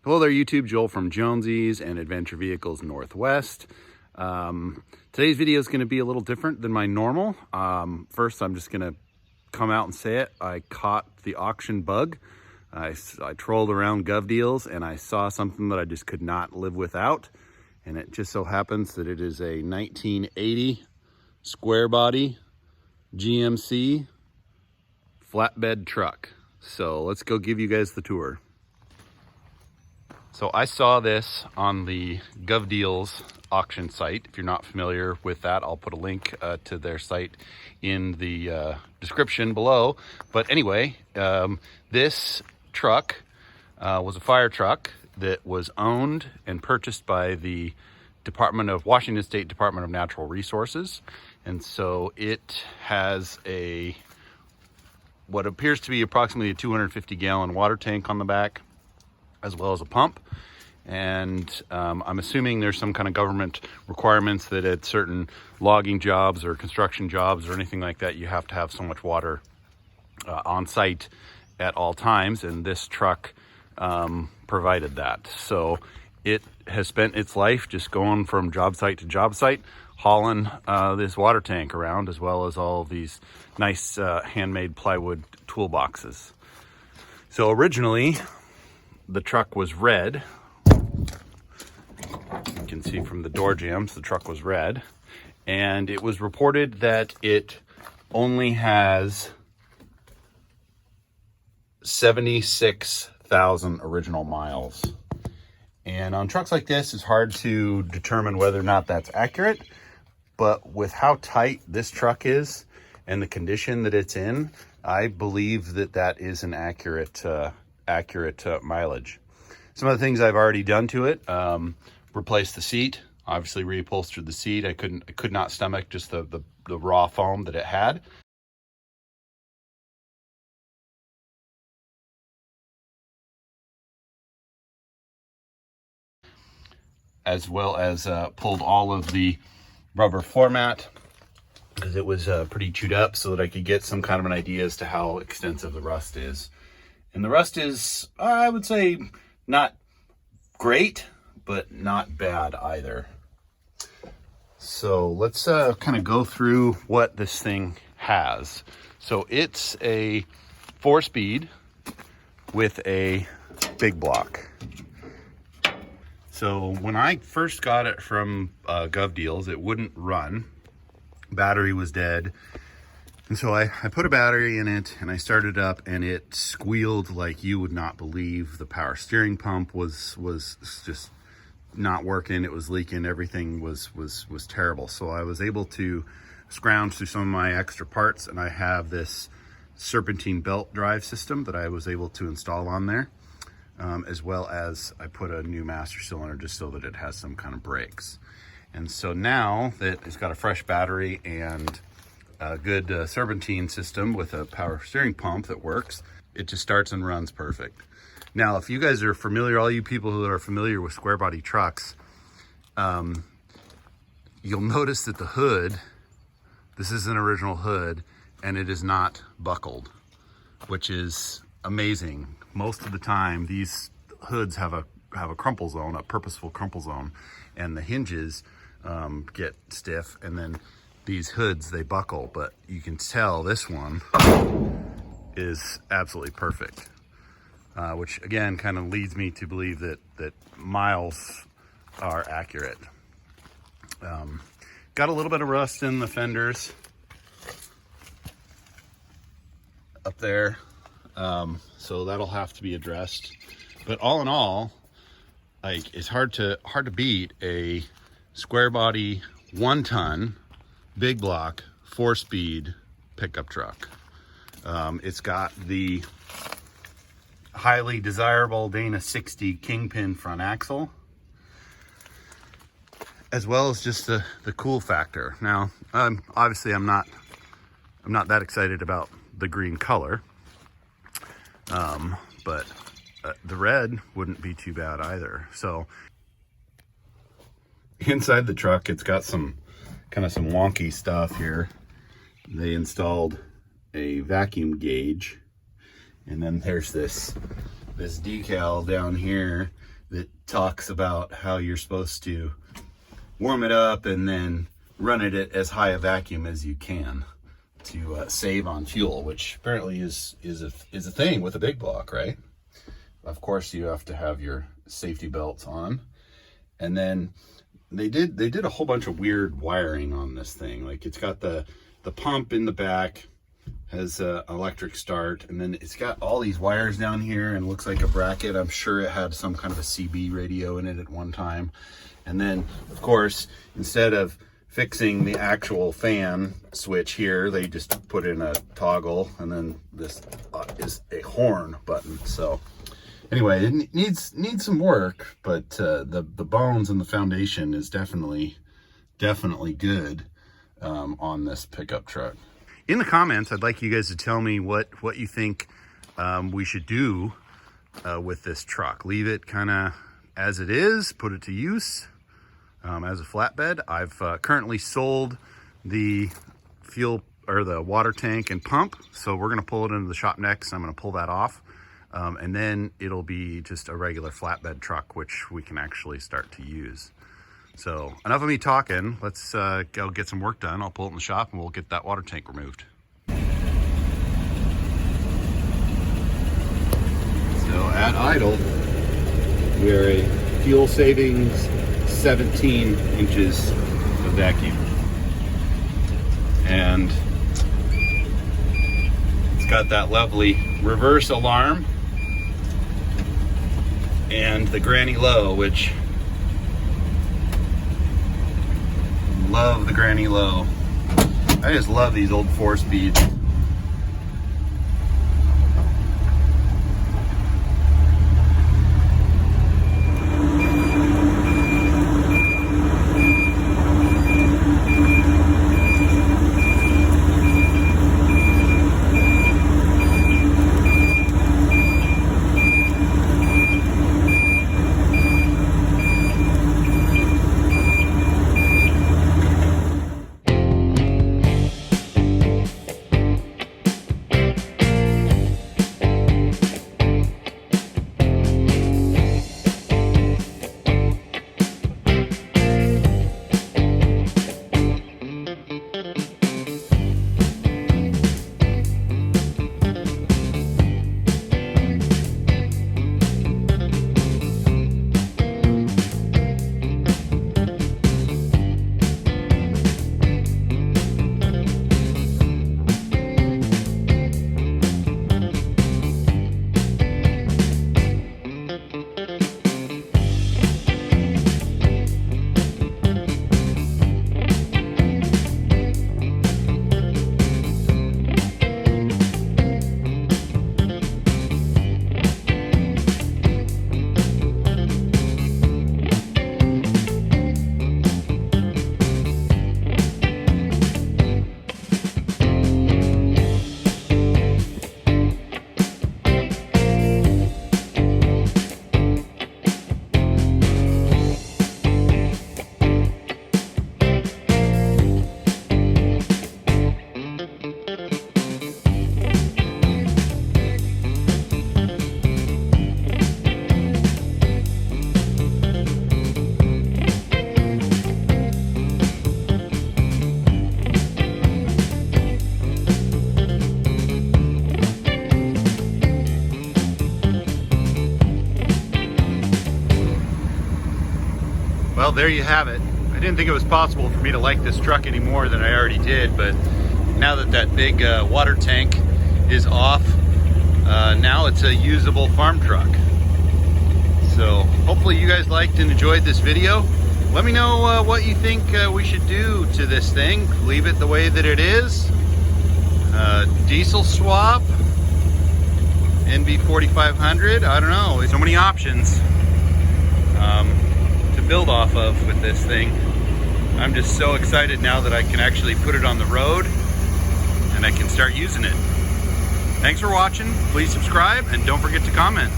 Hello there YouTube, Joel from Jonesy's and Adventure Vehicles Northwest. Today's video is going to be a little different than my normal. First, I'm just going to come out and say it. I caught the auction bug. I trolled around GovDeals and I saw something that I just could not live without. And it just so happens that it is a 1980 square body GMC flatbed truck. So let's go give you guys the tour. So I saw this on the GovDeals auction site. If you're not familiar with that, I'll put a link to their site in the description below. But anyway, this truck was a fire truck that was owned and purchased by the Washington State Department of Natural Resources. And so it has what appears to be approximately a 250-gallon water tank on the back, as well as a pump. And I'm assuming there's some kind of government requirements that at certain logging jobs or construction jobs or anything like that, you have to have so much water on site at all times, and this truck provided that. So it has spent its life just going from job site to job site, hauling this water tank around, as well as all of these nice handmade plywood toolboxes. So originally, the truck was red. You can see from the door jambs, the truck was red. And it was reported that it only has 76,000 original miles. And on trucks like this, it's hard to determine whether or not that's accurate. But with how tight this truck is and the condition that it's in, I believe that that is an accurate mileage. Some of the things I've already done to it, replaced the seat, obviously reupholstered the seat. I could not stomach just the raw foam that it had. As well as pulled all of the rubber floor mat because it was pretty chewed up, so that I could get some kind of an idea as to how extensive the rust is. And the rust is, I would say, not great, but not bad either. So let's kind of go through what this thing has. So it's a 4-speed with a big block. So when I first got it from GovDeals, it wouldn't run. Battery was dead. And so I put a battery in it and I started up, and it squealed like you would not believe. The power steering pump was just not working. It was leaking. Everything was terrible. So I was able to scrounge through some of my extra parts, and I have this serpentine belt drive system that I was able to install on there, as well as I put a new master cylinder just so that it has some kind of brakes. And so now that it's got a fresh battery and a good serpentine system with a power steering pump that works, it just starts and runs perfect. Now, if you guys are familiar, all you people who are familiar with square body trucks, you'll notice that the hood, this is an original hood, and it is not buckled, which is amazing. Most of the time, these hoods have a crumple zone, a purposeful crumple zone, and the hinges get stiff, and then these hoods, they buckle, but you can tell this one is absolutely perfect, which again kind of leads me to believe that miles are accurate. Got a little bit of rust in the fenders up there, so that'll have to be addressed. But all in all, like, it's hard to beat a square body 1-ton big block 4-speed pickup truck. It's got the highly desirable Dana 60 Kingpin front axle, as well as just the cool factor. Now, obviously I'm not that excited about the green color, but the red wouldn't be too bad either. So inside the truck, it's got some wonky stuff here. They installed a vacuum gauge, and then there's this decal down here that talks about how you're supposed to warm it up and then run it at as high a vacuum as you can to save on fuel, which apparently is a thing with a big block, right? Of course, you have to have your safety belts on, and then they did a whole bunch of weird wiring on this thing. Like, it's got the pump in the back, has a electric start, and then it's got all these wires down here and looks like a bracket. I'm sure it had some kind of a CB radio in it at one time. And then, of course, instead of fixing the actual fan switch here, they just put in a toggle, and then this is a horn button. So anyway, it needs some work, but the bones and the foundation is definitely good on this pickup truck. In the comments, I'd like you guys to tell me what you think we should do with this truck. Leave it kind of as it is, put it to use as a flatbed. I've currently sold the fuel or the water tank and pump, so we're going to pull it into the shop next. I'm going to pull that off, and then it'll be just a regular flatbed truck, which we can actually start to use. So enough of me talking. Let's go get some work done. I'll pull it in the shop and we'll get that water tank removed. So at idle, we're a fuel savings 17 inches of vacuum. And it's got that lovely reverse alarm and the granny low, which love the granny low. I just love these old 4-speeds. Well, there you have it. I didn't think it was possible for me to like this truck any more than I already did, but now that big water tank is off, now it's a usable farm truck. So hopefully you guys liked and enjoyed this video. Let me know what you think we should do to this thing. Leave it the way that it is. Diesel swap, NB 4500, I don't know. There's so many options to build off of with this thing. I'm just so excited now that I can actually put it on the road and I can start using it. Thanks for watching. Please subscribe and don't forget to comment.